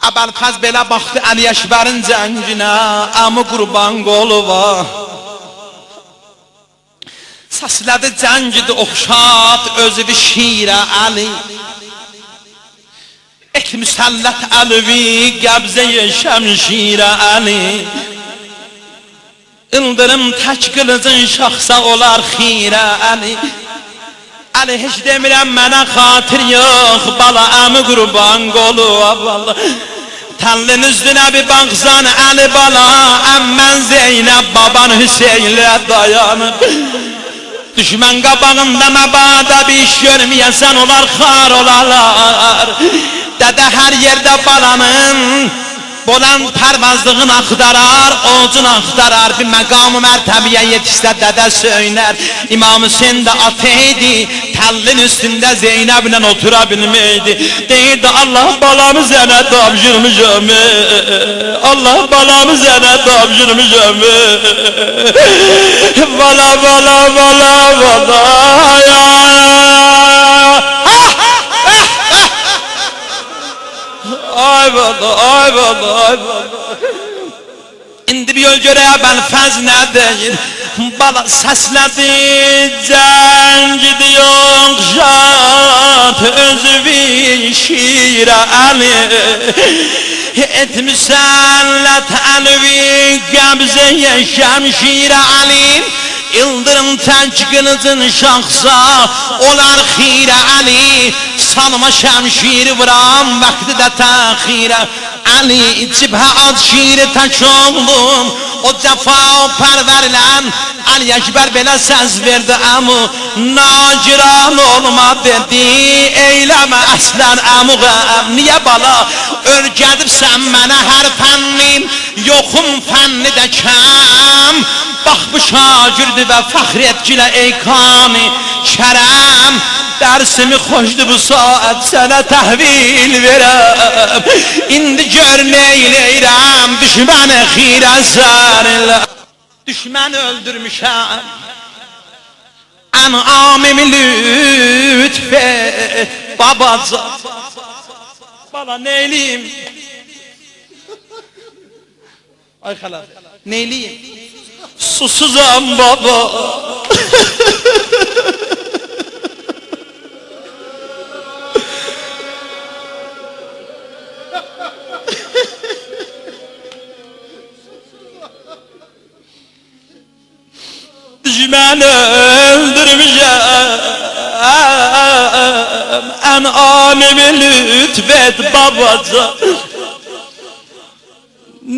Əbəlfəz belə baxdı Əli Əkbərin cənginə, əmi qurban qoluva. Səslədi cəngidi oxşat özüvi şirə Əli. Et müsəllət əlvi qəbzəyə şəmşirə Əli. İldırım tək qılıcın şaxsa olar xirə Əli. Əli heç demirəm mənə xatir yox, bala əmi qurban qoluva bala. Təllin üstünə bir baxsan Əli bala, əmmən Zeynəb baban Hüseynlə dayanıb. Düşmən qabağında məbada bir iş görməyəsən olar xar olarlar. Dədə hər yerdə balanın Bolan pərvazlığını axtarar, ocun axtarar. Bir məqam-ı mərtəbiyə yetişsə dədə söylər. İmam Hüseyin də ateydi, təllin üstündə Zeynəblə otura bilməydi. Deyirdi Allah balamı sənə tapşırmışam, Allah balamı sənə tapşırmışam. Bala bala bala bala ya. Ay bala, ay bala, ay bala. İndi bir yol görəyə Bəlfəz nə deyir? Bala səslədi cəngidi yoxşat özüvi şirə Əli. Et müsəllət əlvi qəbzəyə şəmşirə Əli. İldırım tək qılıcın şaxsa olar xirə Əli. Sanıma şəmşiri vuram vaxtı da təxirə Əli. Cibhə ad şiri tək oğlum o cəfa o pərvərilən Əli Əkbər belə səz verdi əmu naciran olma dedi. Eyləmə əslən əmuğəm. Niyə bala? Örgədibsən mənə hər fənnim, yoxum fənni də kəm. Bax bu şagirdi və fəxr etkilə ey kani kərəm. Dərsimi xoşdu bu saat sənə təhvil verəm. İndi gör neyləyirəm düşməni xirə sənlə. Düşməni öldürmüşəm, ənamimi lütf et babaca. Bala neyliyim? Ay xalar, neyliyim? Susuzam baba. Düşməni öldürmüşəm, ənamimi lütf et babaca.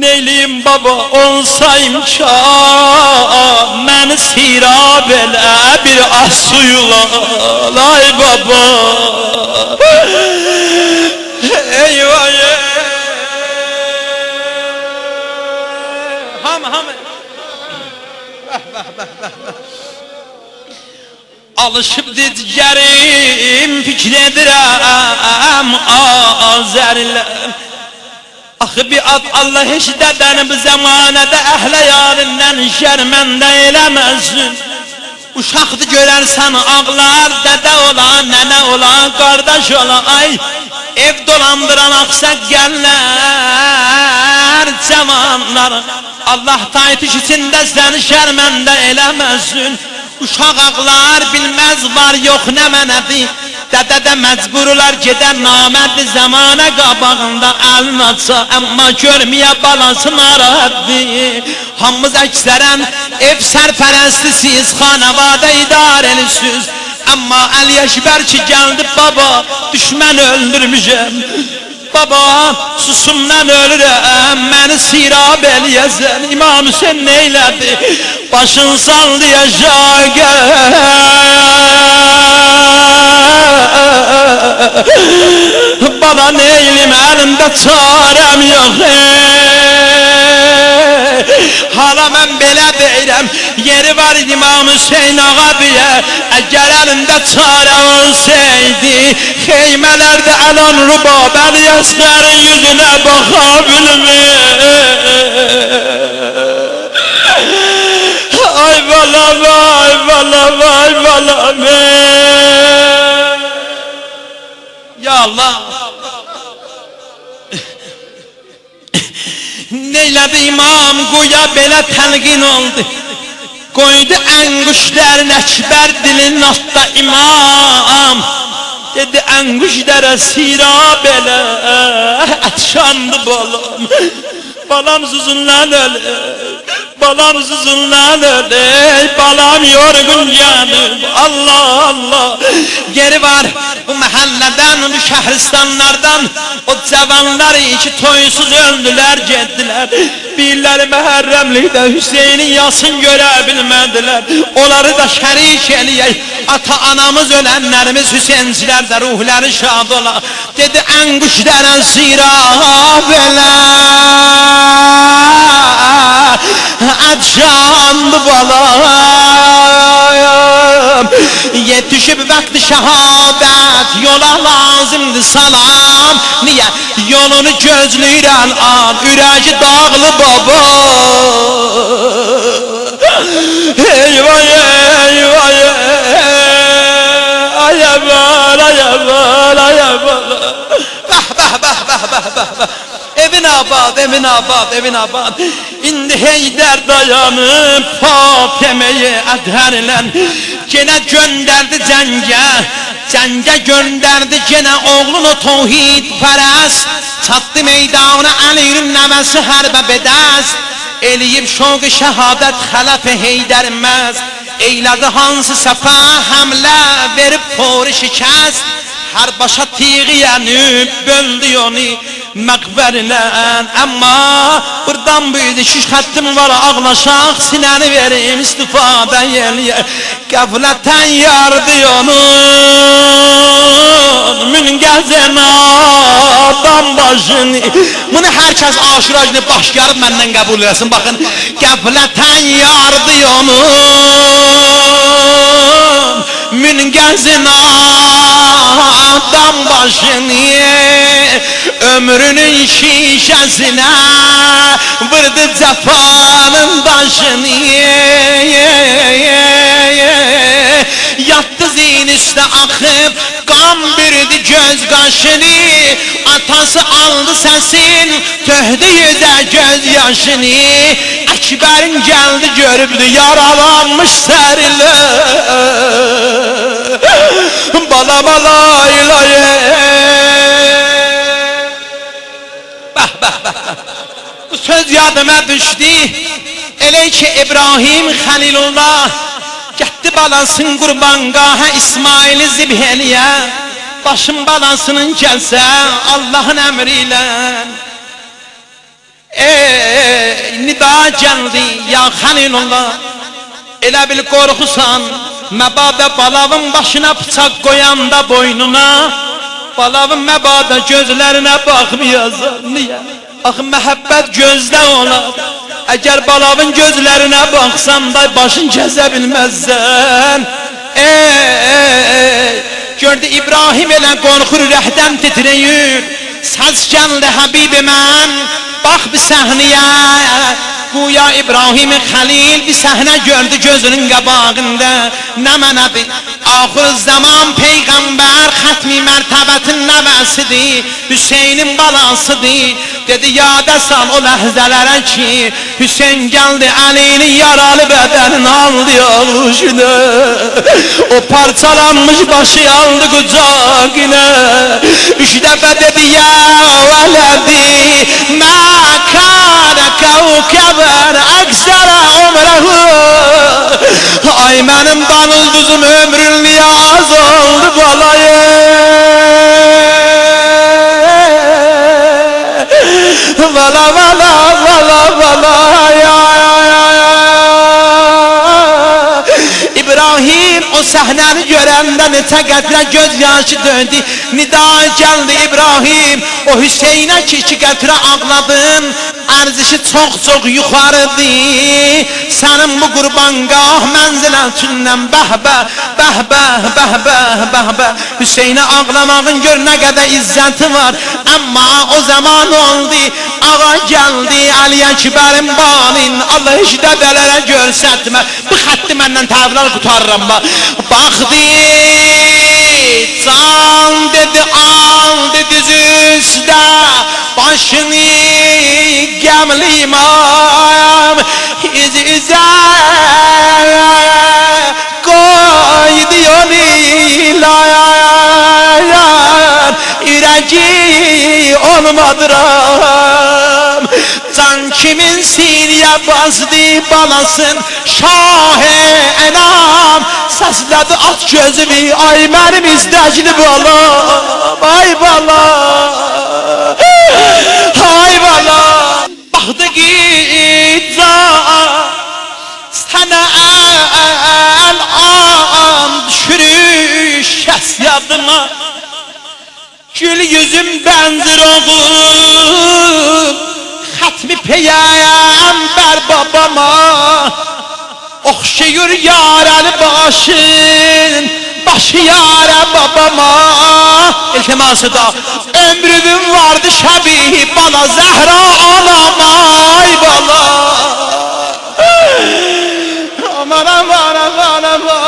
Neyliyim baba olsayım şah, məni sirab elə bir az suyula. Ay baba eyvah ham alışıb dizgərim fikredirəm azərlə. Axı bir ad Allah heç dədəni bu zamanədə əhlə yarindən şərməndə eləməsin. Uşaqdı görərsən ağlar, dədə olan, nənə olan, qardaş olan. Ay ev dolandıran axsa gəllər cavanlar. Allah taytiş içində səni şərməndə eləməsin. Uşaq ağlar bilməz var yox nə mənədi. Dədə də məcburlar gedər namərdi zamana qabağında əlini açsa. Amma görməyə balası narahatdir. Hamımız əksərən ev sərpərəstisiz, xanavadə idarəlisiz. Amma Əli Əkbər ki gəldi baba düşmən öldürmüşəm. Baba susumdan ölürəm, məni sirab eləyəsən. İmam Hüseyin neylədi? Başın saldı yaşa baba neylim əlimdə çarəm yox. Hala mən belə deyirəm, yeri var İmam Hüseyin ağa biyə. Əgər əlində çarə olsaydı, xeymələrdə əlan rubab Əli Əsqərin yüzünə baxa bilmir. Ay balam, ay balam, ay balam. Ya Allah, Neylədi imam qoya belə təlqin oldu. Qoydu əngüşlərin əkbər dilin altda imam. Dedi əngüşlərə sira belə ətşandı balam. Balam zuzunlan öyle, balam zuzunlan öyle, balam yorgun canım. Allah Allah. Geri var bu mahalleden, bu şehristanlardan o cavanlar içi toysuz öldüler, getdiler. Birileri Məhərrəmlikdə Hüseyin'in yasın görebilmediler. Onları da şərik eləyək. Ata anamız ölenlerimiz Hüseyinçilər də ruhları şad ola. Dedi əngüşlərə zira belə Ədşandı balam. Yetişib vakti şehadet yola lazımdı salam. Niye? Yolunu gözləyirən an ürəci dağlı baba. Eyvay eyvay ayabar ayabar ayabar. Bah bah bah bah bah bah. Evin abad, evin abad, evin abad. İndi Heydər dayanıb Fateme'yi ədhərlən. Gene gönderdi cəngə, cəngə gönderdi gene oğlunu tevhid pərəst. Çatdı meydana Ali'nin nəvəsi hərbə bedəst. Eləyib şoq şəhadət xələf Heydər məst. Eylədi hansı səpə həmlə verib fori şikəst. Her başa tiği yanıp böldü onu məqbərlən. Amma buradan büyüdü şiş xəttim var ağlaşaq. Sinəni verim istifadə eləyə. Qəflətən yardı onun müngəzən adam başını. Bunu herkes aşuracını baş yarıb məndən qəbul eləsin. Bakın qəflətən yardı onun müngəzən adam başını. Ömrünün şişesine vurdu cefanın taşını. Yattı zin üstə akıp kan bürüdü göz qaşını. Atası aldı səsin töhdü yüzə göz yaşını. Əkbərin gəldi görübdü yaralanmış sərilə. Bala bala ilaye. Bu söz yadıma düştü. Elə ki İbrahim Xəlilullah getdi balasın qurbangaha İsmail'i zibheliyə. Başın balasının gəlsə Allah'ın əmriyle. Nida gəldi ya Xəlilullah. Elə bil qorxusan məbada balavın başına bıçaq qoyanda boynuna. Balavın məbada gözlerine bakmayasın. Niye? Axı məhəbbət gözdə olar. Əgər balavın gözlerine baksan da başın kəsə bilməzsən. Gördü İbrahim elə qorxur ürəkdən titrəyir. Səs gəldi Həbibi mən, bax bir səhnəyə. Güya İbrahim Xəlil bir səhnə gördü gözünün qabağında. Nə mənədir? Axır zaman Peyğəmbər xətmi mərtəbətin nəvəsidir, Hüseynin balasıdır. Dedi yada sal o ləhzələrə ki Hüseyin gəldi Ali'nin yaralı bədənini aldı yoluşuna. O parçalanmış başı aldı qucağına. Üç dəfə dedi ya vələdi mə kənə kəvkəbən əksərə ömrəhu. Ay mənim danıldızım ömrün niyaz oldu balayı. Vala vala vala vala ya İbrahim o səhnəni görəndə neçə qətrə göz yaşı döndü. Nida gəldi İbrahim o Hüseynə ki iki qətrə ağladın. Ərzişi çox yuxarıdır. Sənin bu qurbanqah mənzilətündən bəhbə bəhbə bəhbə bəhbə. Hüseynə ağlamağın gör nə qədər izzəti var. Amma o zaman oldu ağa gəldi Ali Əkbərin balin. Allah heç dəbələrə görsətmə. Bu xətti məndən təvrlər qutarıram. Baxdı can dedi aldı diz üstə başını gəm limam İzize koyduyor ilayan İreci olmadıram Can kimin siniye bazdı balasın Şah-ı enam Səslədi at gözümü Ay mənim izdəcli balam Ay balam Ay balam Baxdı gidca Sənə əl-an düşürür şəs yadıma Gül yüzüm bənzir oğul Xətmi peyəmbər babama Oxşayır yarəli başın Başı yarə babama İltiması da Ömrümün vardı şəbih bala Zəhra anama Ay bala Aman aman aman aman